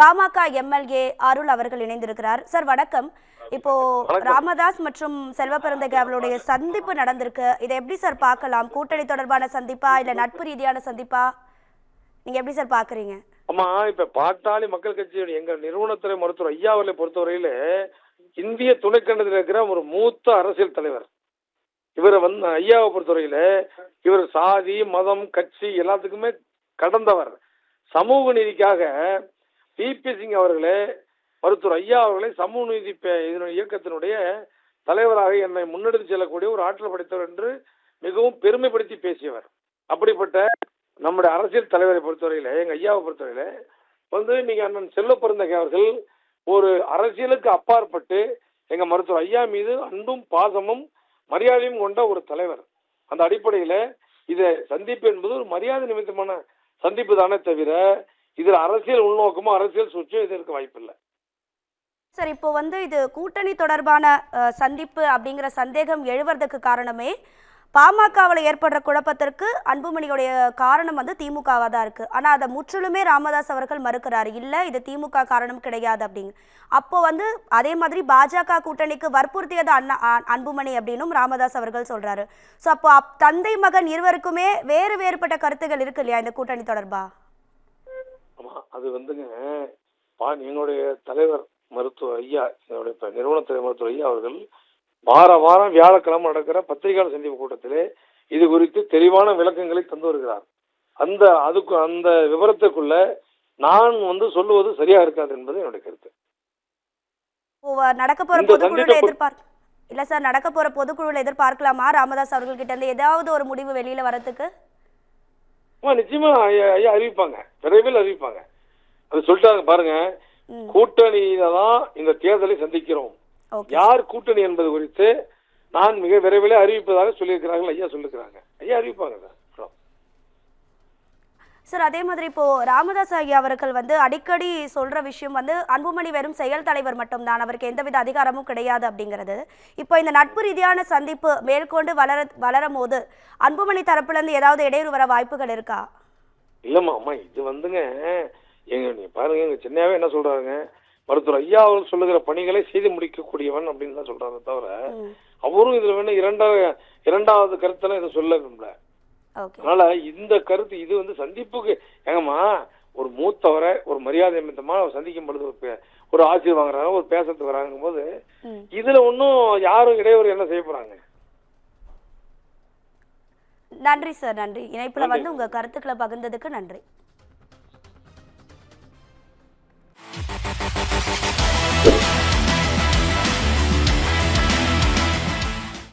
PMK MLA அருள் அவர்கள் இணைந்திருக்கிறார். Sir வணக்கம். இப்போ ராமதாஸ் மற்றும் செல்வ பெருந்தகை அவர்களுடைய சந்திப்பு நடந்திருக்கு. இதை எப்படி சார் பார்க்கலாம்? கூட்டணி தொடர்பான சந்திப்பா இல்ல நட்பு ரீதியான சந்திப்பா? நீங்க எப்படி சார் பாக்குறீங்க? ஆமா, இப்ப பாட்டாளி மக்கள் கட்சியுடைய எங்க நிறுவனத்துறை மருத்துவர் ஐயா அவர்களை பொறுத்தவரையில இந்திய துணைக்கண்டத்தில் இருக்கிற ஒரு மூத்த அரசியல் தலைவர். இவரை ஐயாவை பொறுத்தவரையில இவர் சாதி மதம் கட்சி எல்லாத்துக்குமே கடந்தவர். சமூக நீதிக்காக பிபி சிங் அவர்களே மருத்துவர் ஐயா அவர்களை சமூக நீதி இயக்கத்தினுடைய தலைவராக என்னை முன்னெடுத்து செல்லக்கூடிய ஒரு ஆற்றல் படைத்தவர் என்று மிகவும் பெருமைப்படுத்தி பேசியவர். அப்படிப்பட்ட நம்முடைய அரசியல் தலைவரை பொறுத்தவரையில எங்க ஐயாவை பொறுத்தவரையில நீங்க அண்ணன் செல்வ பெருந்தகை அவர்கள் ஒரு அரசியலுக்கு அப்பாற்பட்டு எங்க மருத்துவர் ஐயா மீது அன்பும் பாசமும் மரியாதையும் கொண்ட ஒரு தலைவர். அந்த அடிப்படையில இதை சந்திப்பு என்பது ஒரு மரியாதை நிமித்தமான சந்திப்பு தானே தவிர இதுல அரசியல் உள்நோக்கமோ அரசியல் சூழ்ச்சியோ இதற்கு வாய்ப்பில்லை. சார் இப்போ இது கூட்டணி தொடர்பான சந்திப்பு அப்படிங்கிற சந்தேகம் எழுவதற்கு காரணமே பாமகவில் ஏற்படுற குழப்பத்திற்கு அன்புமணியுடைய காரணம் திமுகவாக தான் இருக்கு. ஆனால் அதை முற்றிலுமே ராமதாஸ் அவர்கள் மறுக்கிறாரு. இல்லை, இது திமுக காரணம் கிடையாது அப்படிங்க. அப்போ அதே மாதிரி பாஜக கூட்டணிக்கு வற்புறுத்தியது அன்புமணி அப்படின்னும் ராமதாஸ் அவர்கள் சொல்றாரு. ஸோ அப்போ தந்தை மகன் இருவருக்குமே வேறுபட்ட கருத்துகள் இருக்கு இல்லையா இந்த கூட்டணி தொடர்பா? ஆமா, அது எங்களுடைய தலைவர் மருத்துவர் ஐயா, என்னுடைய நிறுவனத்துறை மருத்துவர் ஐயா அவர்கள் வாரம் வியாழக்கிழமை நடக்கிற பத்திரிகையாளர் சந்திப்பு கூட்டத்திலே இது குறித்து தெளிவான விளக்கங்களை தந்து வருகிறார். அந்த விவரத்துக்குள்ள நான் சொல்லுவது சரியா இருக்காது என்பது என்னுடைய கருத்து. நடக்க போற பொதுக்குழுல இல்ல சார், நடக்க போற பொதுக்குழுல எதிர்பார்க்கலாமா ராமதாஸ் அவர்கள் கிட்ட இருந்து ஏதாவது ஒரு முடிவு வெளியில வரதுக்கு? நிச்சயமா ஐயா அறிவிப்பாங்க, விரைவில் அறிவிப்பாங்க. அது சொல்லிட்டாங்க பாருங்க, கூட்டணியில தான் இந்த தேர்தலை சந்திக்கிறோம். யார் கூட்டணி என்பது குறித்து நான் மிக விரைவில் அறிவிப்பதாக சொல்லியிருக்கிறார்கள். ஐயா சொல்லிருக்கிறாங்க, ஐயா அறிவிப்பாங்க சார். அதே மாதிரி இப்போ ராமதாஸ் ஐயா அவர்கள் அடிக்கடி சொல்ற விஷயம் அன்புமணி வெறும் செயல் தலைவர் மட்டும்தான், அவருக்கு எந்தவித அதிகாரமும் கிடையாது அப்படிங்கிறது. இப்போ இந்த நட்பு ரீதியான சந்திப்பு மேற்கொண்டு வளரும் போது அன்புமணி தரப்புல இருந்து ஏதாவது இடையூறு வர வாய்ப்புகள் இருக்கா? இல்லம்மா, அம்மா இது நீ பாருங்க, எங்க சின்னையாவே என்ன சொல்றாங்க, மருத்துவர் ஐயா அவர்கள் சொல்லுகிற பணிகளை செய்து முடிக்கக்கூடியவன் அப்படின்னு தான் சொல்றாங்க. தவிர அவரும் இதுல இரண்டாவது கருத்தெல்லாம் இதை சொல்ல விரும்பல. அதனால இந்த கருத்து இது சந்திப்புக்கு ஏங்கம்மா, ஒரு மூத்தவரை ஒரு மரியாதை நிமித்தமா சந்திக்கும் பொழுது ஒரு ஆசிரியர் வாங்குறாங்க, ஒரு பேசத்துக்கு வராங்க போது இதுல ஒன்னும் யாரும் இடையூறு என்ன செய்ய போறாங்க? நன்றி சார், நன்றி. இணைப்புல உங்க கருத்துக்களை பகிர்ந்ததுக்கு நன்றி.